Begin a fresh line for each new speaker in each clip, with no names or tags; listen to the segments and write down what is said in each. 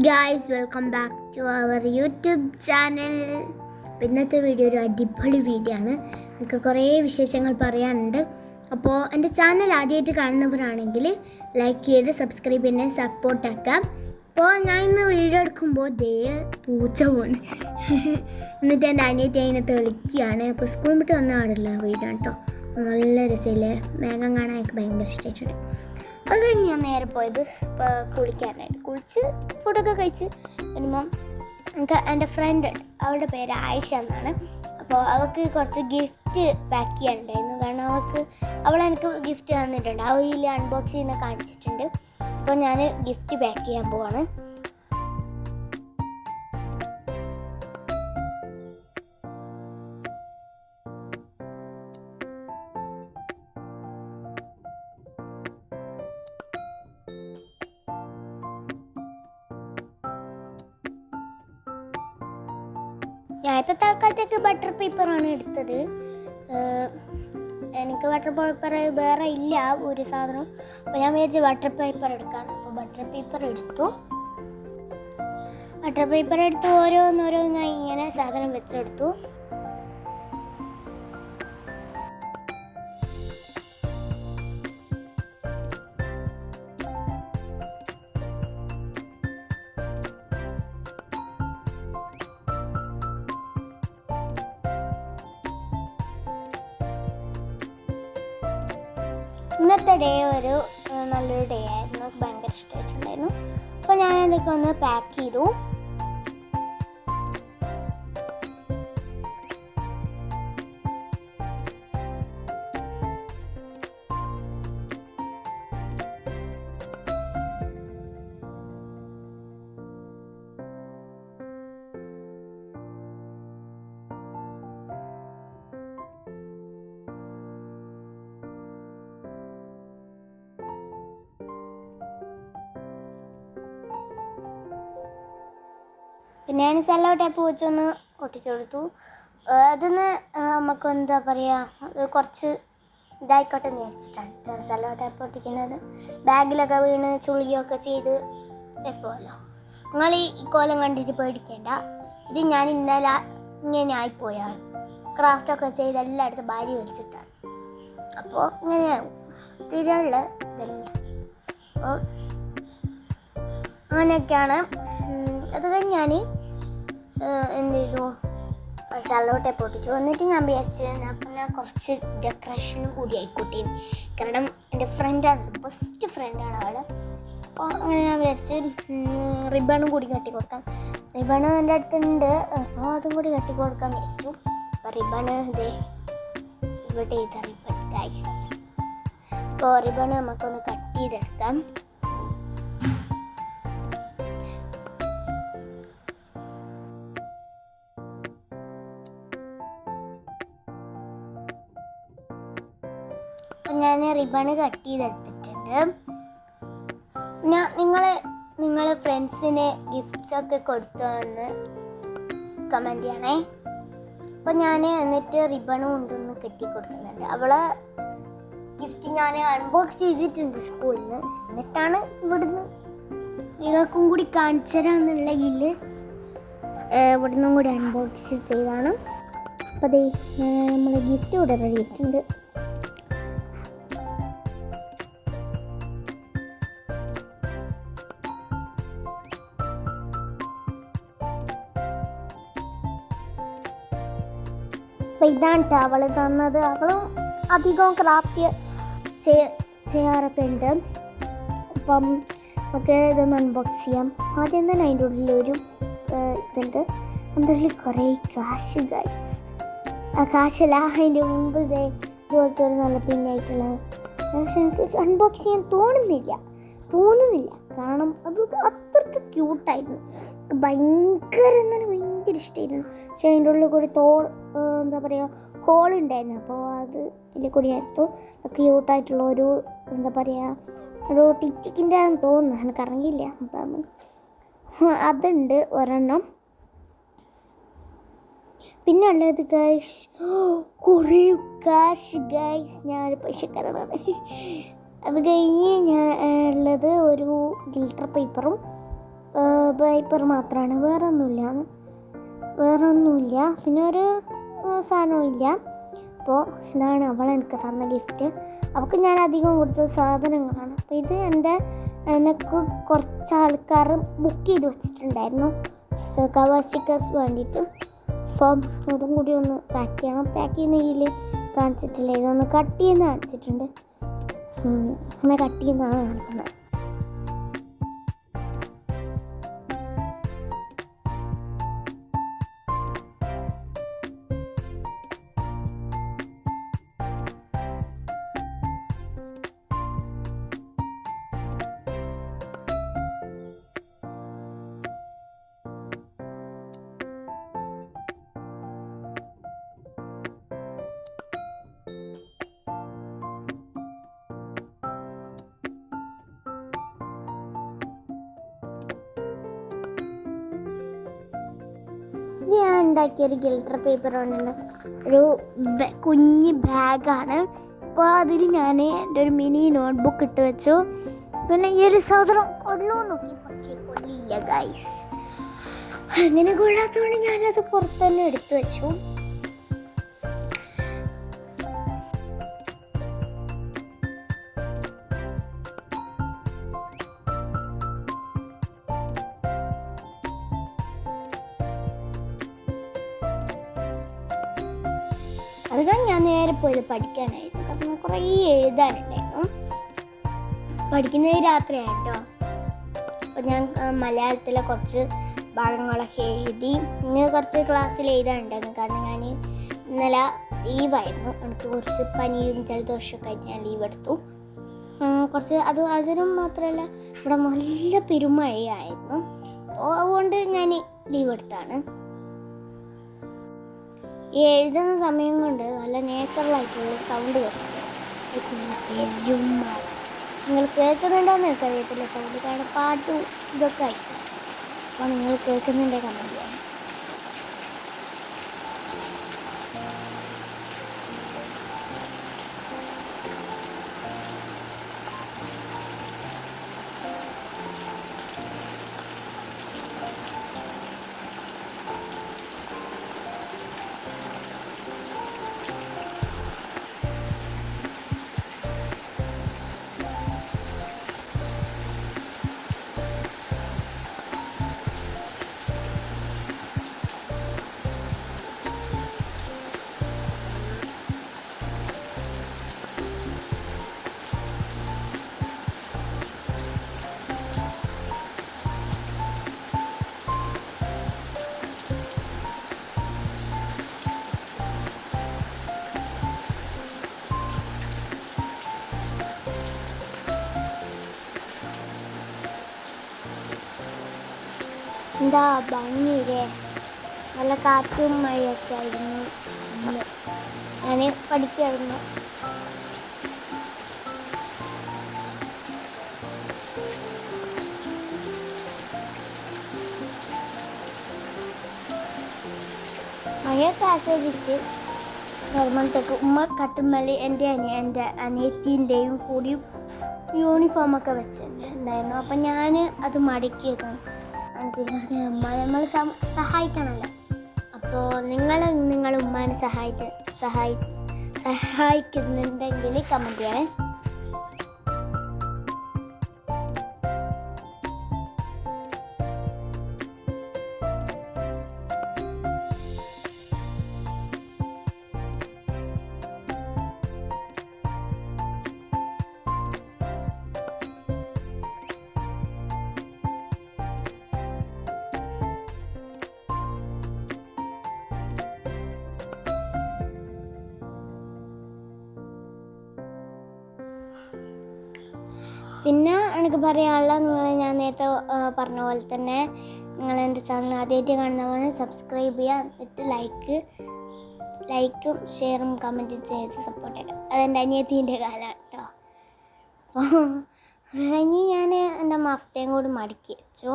Guys, welcome back to our YouTube channel. ഇന്നത്തെ video ഒരു അടിപൊളി വീഡിയോ ആണ്. എനിക്ക് കുറേ വിശേഷങ്ങൾ പറയാനുണ്ട്. അപ്പോൾ എൻ്റെ ചാനൽ ആദ്യമായിട്ട് കാണുന്നവരാണെങ്കിൽ ലൈക്ക് ചെയ്ത് സബ്സ്ക്രൈബ് ചെയ്യുന്ന സപ്പോർട്ടാക്കാം. അപ്പോൾ ഞാൻ ഇന്ന് വീഡിയോ എടുക്കുമ്പോൾ പൂച്ച പോകുന്നു. എന്നിട്ട് എൻ്റെ അനിയത്തി അതിനകത്ത് വിളിക്കുകയാണ്. അപ്പോൾ സ്കൂൾ വിട്ട് വന്ന പാടില്ല വീഡിയോ കേട്ടോ. നല്ല രസമില്ലേ, മേഘം കാണാൻ എനിക്ക് ഭയങ്കര ഇഷ്ടമായിട്ടുണ്ട്. അത് കഴിഞ്ഞ് ഞാൻ നേരെ പോയത് ഇപ്പോൾ കുളിക്കാനായിട്ട്. കുളിച്ച് ഫുഡൊക്കെ കഴിച്ച് വരുമ്പം എനിക്ക് എൻ്റെ ഫ്രണ്ട് ഉണ്ട്, അവളുടെ പേര് ആയിഷ എന്നാണ്. അപ്പോൾ അവൾക്ക് കുറച്ച് ഗിഫ്റ്റ് പാക്ക് ചെയ്യാനുണ്ടായിരുന്നു. കാരണം അവളെനിക്ക് ഗിഫ്റ്റ് തന്നിട്ടുണ്ട്. അവയിൽ അൺബോക്സ് ചെയ്യുന്ന കാണിച്ചിട്ടുണ്ട്. അപ്പോൾ ഞാൻ ഗിഫ്റ്റ് പാക്ക് ചെയ്യാൻ പോവാണ്. ഞാൻ ഇപ്പോൾ തൽക്കാലത്തേക്ക് ബട്ടർ പേപ്പറാണ് എടുത്തത്. എനിക്ക് ബട്ടർ പേപ്പർ വേറെ ഇല്ല ഒരു സാധനം. അപ്പോൾ ഞാൻ വിചാരിച്ചു ബട്ടർ പേപ്പർ എടുക്കാൻ. അപ്പോൾ ബട്ടർ പേപ്പർ എടുത്തു. ഓരോന്നോരോന്നായി ഇങ്ങനെ സാധനം വെച്ചെടുത്തു. ഇന്നത്തെ ഡേ നല്ലൊരു ഡേ ആയിരുന്നു. ഭയങ്കര ഇഷ്ടമായിട്ടുണ്ടായിരുന്നു. അപ്പോൾ ഞാൻ അതൊക്കെ ഒന്ന് പാക്ക് ചെയ്തു. പിന്നെ ഞാൻ സെല്ലോ ടേപ്പ് വെച്ചൊന്ന് ഒട്ടിച്ചു കൊടുത്തു. അതിന്ന് നമുക്ക് എന്താ പറയുക, കുറച്ച് ഇതായിക്കോട്ടെ എന്ന് വിചാരിച്ചിട്ടാണ് സെല്ലോ ടേപ്പ് ഒട്ടിക്കുന്നത്. ബാഗിലൊക്കെ വീണ് ചുളിയൊക്കെ ചെയ്ത് എപ്പോഴല്ലോ. നിങ്ങൾ ഈ കോലം കണ്ടിട്ട് പേടിക്കേണ്ട. ഇത് ഞാൻ ഇന്നലെ ഇങ്ങനെ ആയിപ്പോയാണ്. ക്രാഫ്റ്റൊക്കെ ചെയ്ത് എല്ലായിടത്തും ഭാര്യ വലിച്ചിട്ടാണ്. അപ്പോൾ ഇങ്ങനെയാവും, സ്ഥിരമുള്ള ഇതന്നെ. അപ്പോൾ അങ്ങനെയൊക്കെയാണ്. അത് കഴിഞ്ഞ് ഞാൻ എന്ത് ചെയ്തു, സെല്ലോ ടേപ്പ് ഒട്ടിച്ചു. എന്നിട്ട് ഞാൻ വിചാരിച്ചു പിന്നെ കുറച്ച് ഡെക്കറേഷനും കൂടി ആയിക്കോട്ടെ. കാരണം എൻ്റെ ഫ്രണ്ടാണ്, ബെസ്റ്റ് ഫ്രണ്ടാണ് അവൾ. അപ്പോൾ അങ്ങനെ ഞാൻ വിചാരിച്ച് റിബണും കൂടി കെട്ടി കൊടുക്കാം. റിബണ് എൻ്റെ അടുത്തുണ്ട്, അപ്പോൾ അതും കൂടി കെട്ടി കൊടുക്കാമെന്ന് വിചാരിച്ചു. അപ്പോൾ റിബണ് ഇവിടെ ചെയ്ത റിബൺ ഗൈസ്. അപ്പോൾ റിബണ് നമുക്കൊന്ന് കട്ട് ചെയ്തെടുക്കാം. അപ്പം ഞാൻ റിബണ് കട്ട് ചെയ്തെടുത്തിട്ടുണ്ട്. പിന്നെ നിങ്ങളെ ഫ്രണ്ട്സിന് ഗിഫ്റ്റ്സൊക്കെ കൊടുത്തോന്ന് കമൻറ്റ് ചെയ്യണേ. അപ്പോൾ ഞാൻ എന്നിട്ട് റിബണും കൊണ്ടൊന്ന് കെട്ടി കൊടുക്കുന്നുണ്ട്. അവളെ ഗിഫ്റ്റ് ഞാൻ അൺബോക്സ് ചെയ്തിട്ടുണ്ട് സ്കൂളിൽ നിന്ന്. എന്നിട്ടാണ് ഇവിടുന്ന് നിങ്ങൾക്കും കൂടി കാണിച്ചു തരാമെന്നുള്ളതിൽ ഇവിടുന്നും കൂടി അൺബോക്സ് ചെയ്താണ്. അപ്പോൾ അതേ നമ്മൾ ഗിഫ്റ്റ് ഇവിടെ റെഡി ആയിട്ടുണ്ട്. അപ്പോൾ ഇതാണ് കേട്ടോ അവൾ തന്നത്. അവളും അധികം ക്രാഫ്റ്റ് ചെയ്യാറൊക്കെ ഉണ്ട്. അപ്പം നമുക്ക് ഇതൊന്ന് അൺബോക്സ് ചെയ്യാം. ആദ്യം തന്നെ അതിൻ്റെ ഉള്ളിലൊരു ഇതുണ്ട്. അതിൻ്റെ ഉള്ളിൽ കുറേ കാശ് ഗൈസ്. ആ കാശല്ല, അതിൻ്റെ മുമ്പ് ഇതുപോലത്തെ ഒരു നല്ല പിന്നായിട്ടുള്ളത്. പക്ഷെ എനിക്ക് അൺബോക്സ് ചെയ്യാൻ തോന്നുന്നില്ല. കാരണം അത് അത്രയ്ക്ക് ക്യൂട്ടായിരുന്നു. ഭയങ്കര ഇഷ്ടമായിരുന്നു. പക്ഷേ അതിൻ്റെ ഉള്ളിൽ കൂടി എന്താ പറയുക, ഹോളുണ്ടായിരുന്നു. അപ്പോൾ അത് ഇതിൽ കൂടി എടുത്തു. ക്യൂട്ടായിട്ടുള്ള ഒരു എന്താ പറയുക, ഒരു ടിക്കിൻ്റെ ആണെന്ന് തോന്നുന്നു, എനിക്കറിയില്ല. അപ്പം അതുണ്ട് ഒരെണ്ണം. പിന്നെ ഉള്ളത് ഗൈസ്, കുറേ കാശ് ഗൈസ്. ഞാനൊരു പൈസക്കാരനാണ്. അത് കഴിഞ്ഞ് ഞാൻ ഉള്ളത് ഒരു ഗിൽട്ടർ പേപ്പറും പേപ്പർ മാത്രമാണ്, വേറെ ഒന്നുമില്ല, പിന്നെ ഒരു സാധനവും ഇല്ല. അപ്പോൾ ഇതാണ് അവൾ എനിക്ക് തന്ന ഗിഫ്റ്റ്. അവൾക്ക് ഞാൻ അധികം കൊടുത്ത സാധനങ്ങളാണ്. അപ്പോൾ ഇത് എനിക്ക് കുറച്ച് ആൾക്കാർ ബുക്ക് ചെയ്ത് വെച്ചിട്ടുണ്ടായിരുന്നു കവർ സ്റ്റിക്കേഴ്സ് വേണ്ടിയിട്ട്. അപ്പം അതും കൂടി ഒന്ന് പാക്ക് ചെയ്യണം. പാക്ക് ചെയ്യുന്നതിൽ കാണിച്ചിട്ടില്ല, ഇതൊന്ന് കട്ട് ചെയ്യുന്ന കാണിച്ചിട്ടുണ്ട്. അങ്ങനെ കട്ട് ചെയ്യുന്നതാണ് കാണിക്കുന്നത്. ഞാൻ ഉണ്ടാക്കിയൊരു ഗിൽട്ടർ പേപ്പർ കൊണ്ടുള്ള ഒരു കുഞ്ഞ് ബാഗാണ്. അപ്പോൾ അതിൽ ഞാൻ എൻ്റെ ഒരു മിനി നോട്ട്ബുക്ക് ഇട്ട് വെച്ചു. പിന്നെ ഈ ഒരു സാധനം കൊള്ളൂ നോക്കി, പക്ഷേ കൊള്ളിയില്ല ഗൈസ്. അങ്ങനെ കൊള്ളാത്തതുകൊണ്ട് ഞാനത് പുറത്ത് തന്നെ എടുത്തു വെച്ചു. അത് കഴിഞ്ഞ് ഞാൻ നേരെ പോയത് പഠിക്കാനായിരുന്നു, കാരണം കുറേ എഴുതാനുണ്ടായിരുന്നു. പഠിക്കുന്നത് രാത്രിയായിട്ടോ. അപ്പോൾ ഞാൻ മലയാളത്തിലെ കുറച്ച് ഭാഗങ്ങളൊക്കെ എഴുതി. ഇന്ന് കുറച്ച് ക്ലാസ്സിൽ എഴുതാനുണ്ടായിരുന്നു, കാരണം ഞാൻ ഇന്നലെ ലീവായിരുന്നു. എനിക്ക് കുറച്ച് പനിയും ജലദോഷമൊക്കെ ആയിട്ട് ഞാൻ ലീവ് എടുത്തു. അതിനും മാത്രമല്ല ഇവിടെ നല്ല പെരുമഴയായിരുന്നു. അപ്പോൾ അതുകൊണ്ട് ഞാൻ ലീവ് എടുത്താണ്. ഈ എഴുതുന്ന സമയം കൊണ്ട് നല്ല നേച്ചുറലായിട്ടുള്ള സൗണ്ട് കേൾപ്പിച്ചു. നിങ്ങൾ കേൾക്കുന്നുണ്ടോയെന്ന് എനിക്കറിയത്തില്ല സൗണ്ട്, കാരണം പാട്ടും ഇതൊക്കെ ആയിരിക്കും. അപ്പോൾ നിങ്ങൾ കേൾക്കുന്നുണ്ടേ കമൻറ്റ് ചെയ്യാം. എന്താ ഭംഗിയില്ലേ, നല്ല കാറ്റും മഴയൊക്കെ ആയിരുന്നു. ഞാൻ പഠിക്കായിരുന്നു. മഴയൊക്കെ ആസ്വദിച്ച് വരുമ്പോഴത്തേക്ക് ഉമ്മ കട്ടുമ്മൽ എൻ്റെ അനിയത്തിൻ്റെയും കൂടി യൂണിഫോമൊക്കെ വെച്ചിട്ടുണ്ടായിരുന്നു. അപ്പം ഞാൻ അത് മടക്കിയേക്കണം. നമ്മൾ സഹായിക്കണമല്ലോ. അപ്പോൾ നിങ്ങൾ ഉമ്മാനെ സഹായിക്കുന്നുണ്ടെങ്കിൽ കമൻറ്റ് ചെയ്യണേ. പിന്നെ എനിക്ക് പറയാനുള്ള, ഞാൻ നേരത്തെ പറഞ്ഞ പോലെ തന്നെ നിങ്ങൾ എൻ്റെ ചാനൽ ആദ്യമായിട്ട് കാണുന്നവരെ സബ്സ്ക്രൈബ് ചെയ്യുക, എന്നിട്ട് ലൈക്കും ഷെയറും കമൻറ്റും ചെയ്ത് സപ്പോർട്ട് ചെയ്യുക. അതെൻ്റെ അനിയത്തീൻ്റെ കാലമാണ് കേട്ടോ. അപ്പോൾ അത് കഴിഞ്ഞ് ഞാൻ എൻ്റെ മഫ്തയും കൂടി മടക്കി വെച്ചു.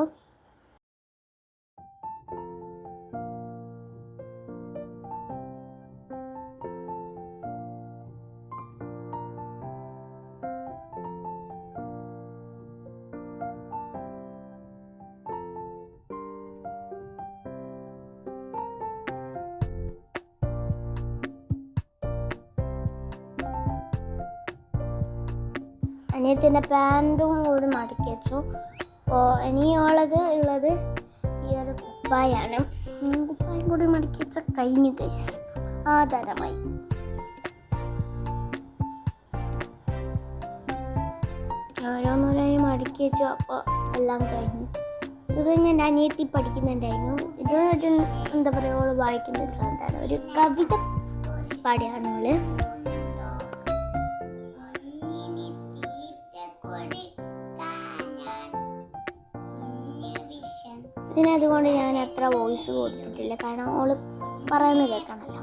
അനിയത്തിൻ്റെ പാൻറ്റും കൂടി മടക്കി വെച്ചു. അപ്പോൾ ഇനിയുള്ളത് ഈ ഒരു കുപ്പായാണ്. കുപ്പായം കൂടി മടക്കി വെച്ച കഴിഞ്ഞു ഗൈസ്, ആധാരമായി. ഓരോന്നോരായി മടക്കി വെച്ചു. അപ്പോൾ എല്ലാം കഴിഞ്ഞു. ഇത് കഴിഞ്ഞ് എൻ്റെ അനിയത്തി പഠിക്കുന്നുണ്ടായിരുന്നു. ഇത് ഒരു എന്താ പറയുക, ഓള് വായിക്കുന്ന ഒരു സാധനമാണ്. ഒരു കവിത പാടിയാണ് ഓള്. ഇതിനതുകൊണ്ട് ഞാൻ അത്ര വോയിസ് കൊടുത്തിട്ടില്ല, കാരണം ഓള് പറയുന്നത് കേൾക്കണമല്ലോ.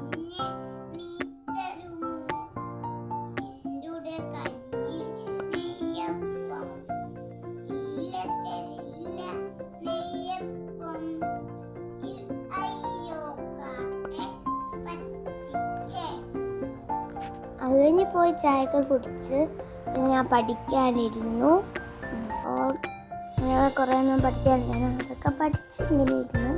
അത് കഴിഞ്ഞ് പോയി ചായയൊക്കെ കുടിച്ച് പിന്നെ ഞാൻ പഠിക്കാനിരുന്നു. അപ്പോൾ ഞാൻ കുറേ ഒന്നും പഠിക്കാനിരുന്നു, അതൊക്കെ പഠിച്ച് ഇങ്ങനെ ഇരുന്നു.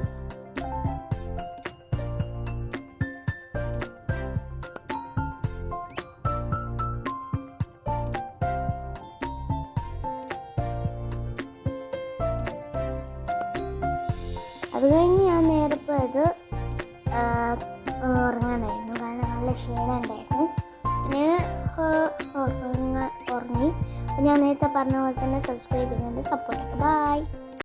അത് കഴിഞ്ഞ്